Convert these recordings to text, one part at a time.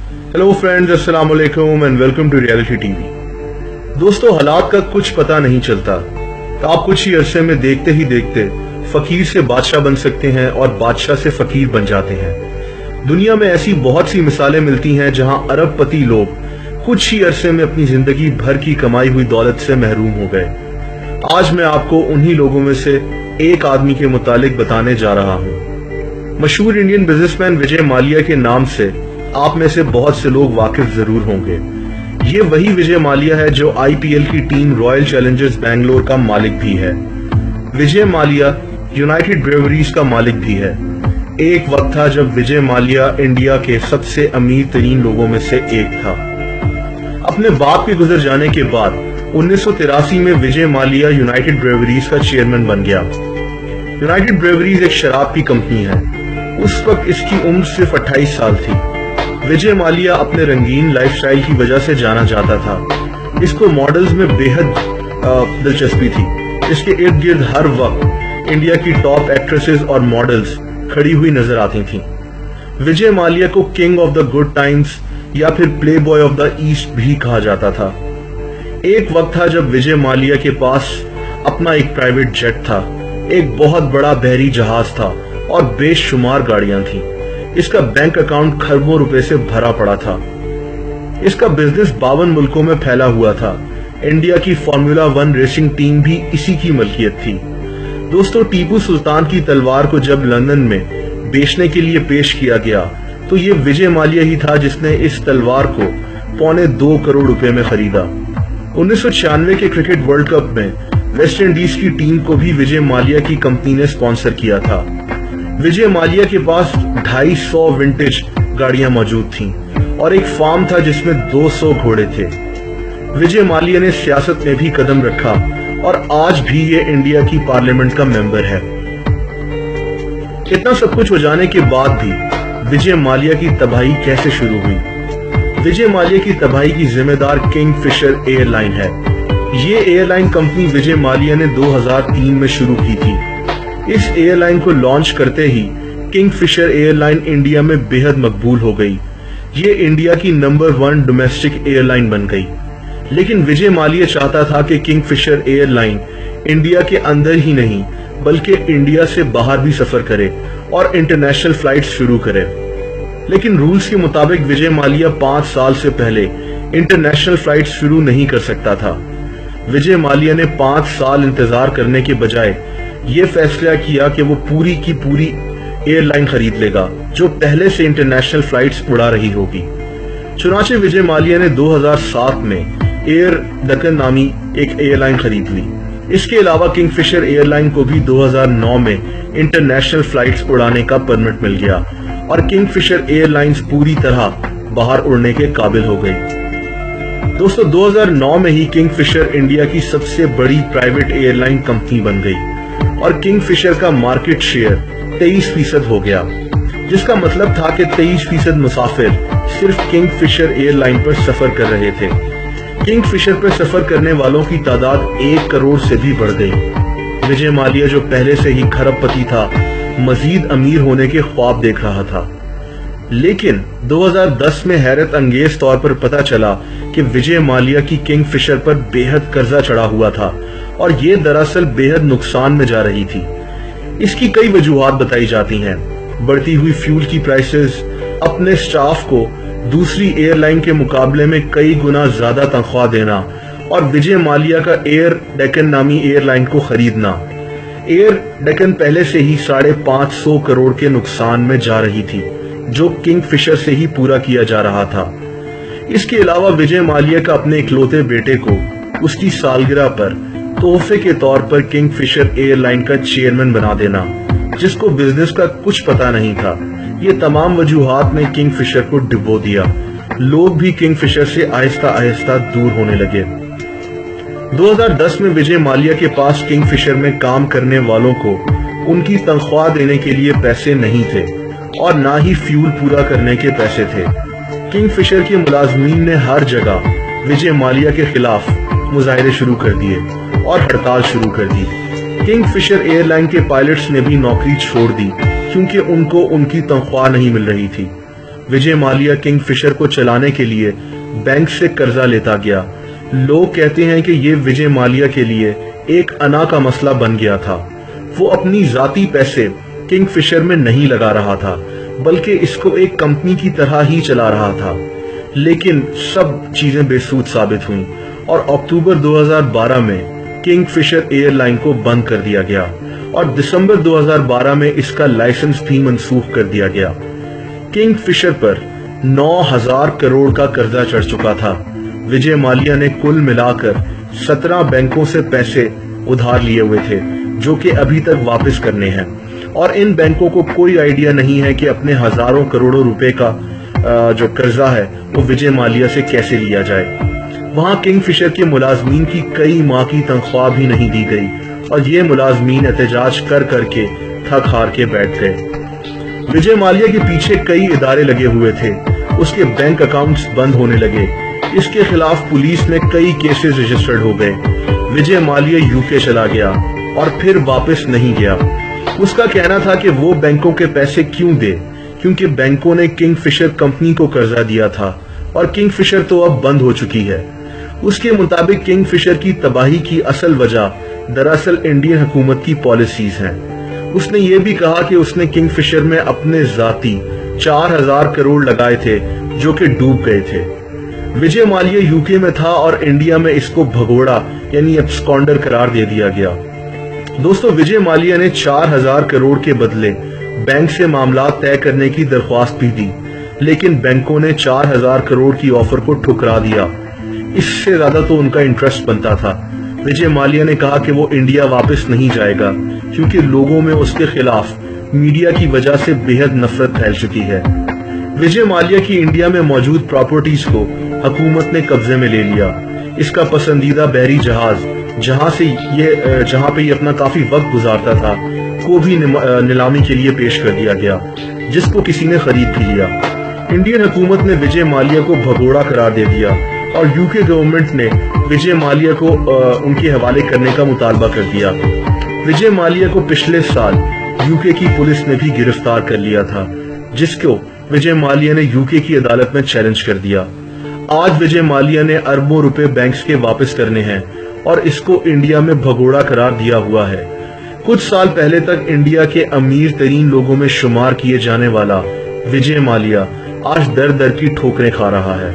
Hello friends, अस्सलाम वालेकुम and welcome to reality TV. दोस्तों, हालात का कुछ पता नहीं चलता। आप कुछ ही अरसे में देखते ही देखते फकीर से बादशाह बन सकते हैं और बादशाह से फकीर बन जाते हैं। दुनिया में ऐसी बहुत सी मिसालें मिलती हैं जहां अरबपति लोग कुछ ही अरसे में अपनी जिंदगी भर की कमाई हुई दौलत से महरूम हो गए। आज मैं आपको उन्हीं लोगों में से एक आदमी के मुतालिक बताने जा रहा हूं। मशहूर इंडियन बिजनेसमैन विजय माल्या के नाम से आप में से बहुत से लोग वाकिफ जरूर होंगे। ये वही विजय माल्या है जो आईपीएल की टीम रॉयल चैलेंजर्स बैंगलोर का मालिक भी है। विजय माल्या यूनाइटेड ब्रेवरीज का मालिक भी है। एक वक्त था जब विजय माल्या इंडिया के सबसे अमीर तरीन लोगों में से एक था। अपने बाप के गुजर जाने के बाद 1983 में विजय माल्या यूनाइटेड ब्रेवरीज का चेयरमैन बन गया। यूनाइटेड ब्रेवरीज एक शराब की कंपनी है। उस वक्त इसकी उम्र सिर्फ 28 साल थी। विजय माल्या अपने रंगीन लाइफस्टाइल की वजह से जाना जाता था। इसको मॉडल्स में बेहद दिलचस्पी थी। इसके इर्द गिर्द हर वक्त इंडिया की टॉप एक्ट्रेसेस और मॉडल्स खड़ी हुई नजर आती थीं। विजय माल्या को king of the good times या फिर play boy of the east भी कहा जाता था। एक वक्त था जब विजय माल्या के पास अपना एक प्राइवेट जेट था, एक बहुत बड़ा बहरी जहाज था और बेशुमार गाड़ियां थीं। इसका बैंक अकाउंट खरबों रुपए से भरा पड़ा था। इसका बिजनेस 52 मुल्कों में फैला हुआ था। इंडिया की फार्मूला 1 रेसिंग टीम भी इसी की मलकियत थी। दोस्तों, टीपू सुल्तान की तलवार को जब लंदन में बेचने के लिए पेश किया गया तो ये विजय माल्या ही था जिसने इस तलवार को 2.25 करोड़ रुपए में खरीदा। 1996 के क्रिकेट वर्ल्ड कप में वेस्ट इंडीज की टीम को भी विजय माल्या की कंपनी ने स्पॉन्सर किया था। विजय माल्या के पास 250 विंटेज गाड़ियां मौजूद थीं और एक फार्म था जिसमें 200 घोड़े थे। विजय माल्या ने सियासत में भी कदम रखा और आज भी ये इंडिया की पार्लियामेंट का मेंबर है। इतना सब कुछ हो जाने के बाद भी विजय माल्या की तबाही कैसे शुरू हुई? विजय माल्या की तबाही की जिम्मेदार किंगफिशर एयरलाइन है। ये एयरलाइन कंपनी विजय माल्या ने 2003 में शुरू की थी। इस एयरलाइन को लॉन्च करते ही किंगफिशर एयरलाइन इंडिया में बेहद मकबूल हो गई। ये इंडिया की नंबर 1 डोमेस्टिक एयरलाइन बन गई। लेकिन विजय माल्या चाहता था कि किंगफिशर एयरलाइन इंडिया के अंदर ही नहीं बल्कि इंडिया से बाहर भी सफर करे और इंटरनेशनल फ्लाइट्स शुरू करे। लेकिन रूल्स के मुताबिक विजय माल्या 5 साल से पहले इंटरनेशनल फ्लाइट्स शुरू नहीं कर सकता था। विजय माल्या ने 5 साल इंतजार करने के बजाय ये फैसला किया कि वो पूरी की पूरी एयरलाइन खरीद लेगा जो पहले से इंटरनेशनल फ्लाइट्स उड़ा रही होगी। चुनाचे विजय माल्या ने 2007 में एयर डेक्कन नामी एक एयरलाइन खरीद ली। इसके अलावा किंगफिशर एयरलाइन को भी 2009 में इंटरनेशनल फ्लाइट्स उड़ाने का परमिट मिल गया और किंगफिशर एयरलाइंस पूरी तरह बाहर उड़ने के काबिल हो गई। दोस्तों, 2009 में ही किंगफिशर इंडिया की सबसे बड़ी प्राइवेट एयरलाइन कंपनी बन गई और किंगफिशर का मार्केट शेयर 23% हो गया, जिसका मतलब था कि 23% मुसाफिर सिर्फ किंगफिशर एयरलाइन पर सफर कर रहे थे। किंगफिशर पर सफर करने वालों की तादाद 1 करोड़ से भी बढ़ गई। विजय माल्या जो पहले से ही खरबपति था, मजीद अमीर होने के ख्वाब देख रहा था। लेकिन 2010 में हैरत अंगेज तौर पर पता चला कि विजय माल्या की किंगफिशर पर बेहद कर्जा चढ़ा हुआ था और ये दरअसल बेहद नुकसान में जा रही थी। इसकी कई वजूहात बताई जाती हैं। बढ़ती हुई फ्यूल की प्राइसेस, अपने स्टाफ को दूसरी एयरलाइन के मुकाबले में कई गुना ज्यादा तनख्वाह देना और विजय माल्या का एयर डेक्कन नामी एयरलाइन को खरीदना। एयर डेक्कन पहले से ही 550 करोड़ के नुकसान में जा रही थी जो किंगफिशर से ही पूरा किया जा रहा था। इसके अलावा विजय माल्या का अपने इकलौते बेटे को उसकी सालगिरह पर तोहफे के तौर पर किंगफिशर एयरलाइन का चेयरमैन बना देना, जिसको बिजनेस का कुछ पता नहीं था। ये तमाम वजूहात ने किंगफिशर को डुबो दिया। लोग भी किंगफिशर से आहिस्ता आहिस्ता दूर होने लगे। 2010 में विजय माल्या के पास किंगफिशर में काम करने वालों को उनकी तनख्वाह देने के लिए पैसे नहीं थे और ना ही फ्यूल पूरा करने के पैसे थे। किंगफिशर के मुलाजमीन ने हर जगह विजय माल्या के खिलाफ मुजाहरे शुरू कर दिए और हड़ताल शुरू कर दी। किंगफिशर एयरलाइन के पायलट्स ने भी नौकरी छोड़ दी क्योंकि उनको उनकी तनख्वाह नहीं मिल रही थी। विजय माल्या किंग फिशर को चलाने के लिए बैंक से कर्जा लेता गया। लोग कहते हैं कि ये विजय माल्या के लिए एक अना का मसला बन गया था। वो अपनी जाती पैसे किंग फिशर में नहीं लगा रहा था, बल्कि इसको एक कंपनी की तरह ही चला रहा था। लेकिन सब चीजें बेसूद साबित हुई और अक्टूबर 2012 में किंग फिशर एयरलाइन को बंद कर दिया गया और दिसंबर 2012 में इसका लाइसेंस भी मंसूख कर दिया गया। किंग फिशर पर 9,000 करोड़ का कर्जा चढ़ चुका था। विजय माल्या ने कुल मिलाकर 17 बैंकों से पैसे उधार लिए हुए थे, जो कि अभी तक वापस करने हैं, और इन बैंकों को कोई आइडिया नहीं है कि अपने हजारों करोड़ों रुपए का जो कर्जा है वो विजय माल्या से कैसे लिया जाए। वहां किंग फिशर के मुलाजमीन की कई माह की तनख्वाह भी नहीं दी गई और ये मुलाजमीन एहतजाज कर करके थक हार के बैठ गए। विजय माल्या के पीछे कई इदारे लगे हुए थे, उसके बैंक अकाउंट्स बंद होने लगे, इसके खिलाफ पुलिस में कई केसेस रजिस्टर्ड हो गए। विजय माल्या यूके चला गया और फिर वापस नहीं गया। उसका कहना था कि वो बैंकों के पैसे क्यों दे, क्योंकि बैंकों ने किंग फिशर कंपनी को कर्जा दिया था और किंग फिशर तो अब बंद हो चुकी है। उसके मुताबिक किंग फिशर की तबाही की असल वजह दरअसल इंडियन हुकूमत की पॉलिसीज हैं। उसने ये भी कहा कि उसने किंग फिशर में अपने जाती 4,000 करोड़ लगाए थे जो कि डूब गए थे। विजय माल्या यूके में था और इंडिया में इसको भगोड़ा यानी एब्सकॉन्डर करार दे दिया गया। दोस्तों, विजय माल्या ने 4,000 करोड़ के बदले बैंक से मामला तय करने की दरख्वास्त भी दी, लेकिन बैंकों ने 4,000 करोड़ की ऑफर को ठुकरा दिया। इससे ज्यादा तो उनका इंटरेस्ट बनता था। विजय माल्या ने कहा कि वो इंडिया वापस नहीं जाएगा क्योंकि लोगों में उसके खिलाफ मीडिया की वजह से बेहद नफरत फैल चुकी है। विजय माल्या की इंडिया में मौजूद प्रॉपर्टीज को हुकूमत ने कब्जे में ले लिया। इसका पसंदीदा बहरी जहाज जहां पे ये अपना काफी वक्त गुजारता था को भी नीलामी के लिए पेश कर दिया गया, जिसको किसी ने खरीद भी लिया। इंडियन हुकूमत ने विजय माल्या को भगोड़ा करार दे दिया और यूके गवर्नमेंट ने विजय माल्या को उनके हवाले करने का मुतालबा कर दिया। विजय माल्या को पिछले साल यूके की पुलिस ने भी गिरफ्तार कर लिया था, जिसको विजय माल्या ने यूके की अदालत में चैलेंज कर दिया। आज विजय माल्या ने अरबों रुपए बैंक्स के वापस करने हैं और इसको इंडिया में भगोड़ा करार दिया हुआ है। कुछ साल पहले तक इंडिया के अमीर तरीन लोगों में शुमार किए जाने वाला विजय माल्या आज दर दर की ठोकरें खा रहा है।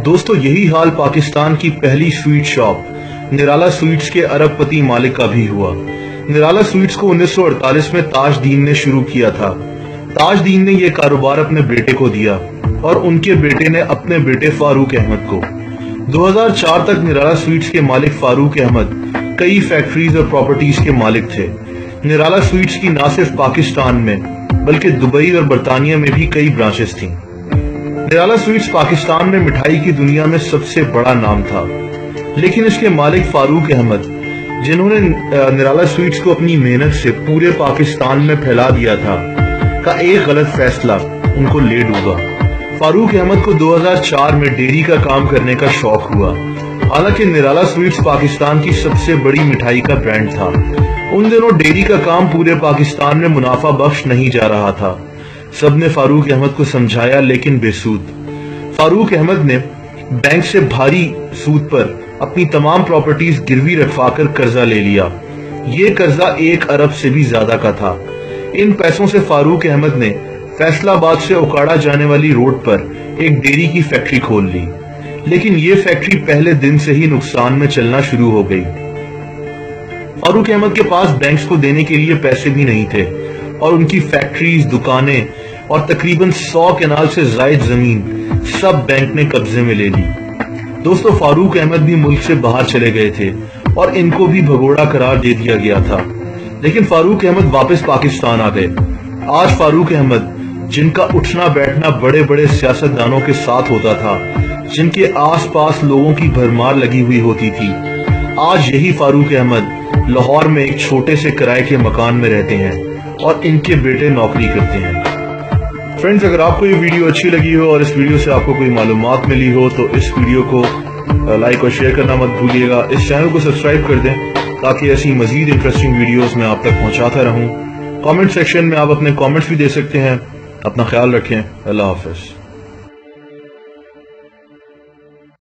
दोस्तों, यही हाल पाकिस्तान की पहली स्वीट शॉप निराला स्वीट्स के अरबपति मालिक का भी हुआ। निराला स्वीट्स को 1948 में ताजदीन ने शुरू किया था। ताजदीन ने यह कारोबार अपने बेटे को दिया और उनके बेटे ने अपने बेटे फारूक अहमद को। 2004 तक निराला स्वीट्स के मालिक फारूक अहमद कई फैक्ट्रीज और प्रॉपर्टीज के मालिक थे। निराला स्वीट्स की न सिर्फ पाकिस्तान में बल्कि दुबई और बर्तानिया में भी कई ब्रांचेस थीं। निराला स्वीट्स पाकिस्तान में मिठाई की दुनिया में सबसे बड़ा नाम था, लेकिन इसके मालिक फारूक अहमद, जिन्होंने निराला स्वीट्स को अपनी मेहनत से पूरे पाकिस्तान में फैला दिया था, का एक गलत फैसला उनको ले डूबा। फारूक अहमद को 2004 में डेयरी का काम करने का शौक हुआ। हालांकि निराला स्वीट्स पाकिस्तान की सबसे बड़ी मिठाई का ब्रांड था। उन दिनों डेयरी का काम पूरे पाकिस्तान में मुनाफा बख्श नहीं जा रहा था। सबने फारूक अहमद को समझाया, लेकिन बेसूद। फारूक अहमद ने बैंक से भारी सूद पर अपनी तमाम प्रॉपर्टीज गिरवी रखवाकर कर्जा ले लिया। ये कर्जा 1 अरब से भी ज्यादा का था। इन पैसों से फारूक अहमद ने फैसलाबाद से उकाड़ा जाने वाली रोड पर एक डेयरी की फैक्ट्री खोल ली, लेकिन ये फैक्ट्री पहले दिन से ही नुकसान में चलना शुरू हो गई। फारूक अहमद के पास बैंक्स को देने के लिए पैसे भी नहीं थे और उनकी फैक्ट्रीज, दुकानें और तकरीबन 100 कनाल से जायद जमीन सब बैंक ने कब्जे में ले ली। दोस्तों, फारूक अहमद भी मुल्क से बाहर चले गए थे और इनको भी भगोड़ा करार दे दिया गया था, लेकिन फारूक अहमद वापस पाकिस्तान आ गए। आज फारूक अहमद, जिनका उठना बैठना बड़े बड़े सियासतदानों के साथ होता था, जिनके आसपास लोगों की भरमार लगी हुई होती थी, आज यही फारूक अहमद लाहौर में एक छोटे से किराए के मकान में रहते हैं और इनके बेटे नौकरी करते हैं। फ्रेंड्स, अगर आपको ये वीडियो अच्छी लगी हो और इस वीडियो से आपको कोई मालूमात मिली हो तो इस वीडियो को लाइक और शेयर करना मत भूलिएगा। इस चैनल को सब्सक्राइब कर दें ताकि ऐसी मजीद इंटरेस्टिंग वीडियोस मैं आप तक पहुंचाता रहूं। कमेंट सेक्शन में आप अपने कमेंट्स भी दे सकते हैं। اپنا خیال رکھیں. اللہ حافظ.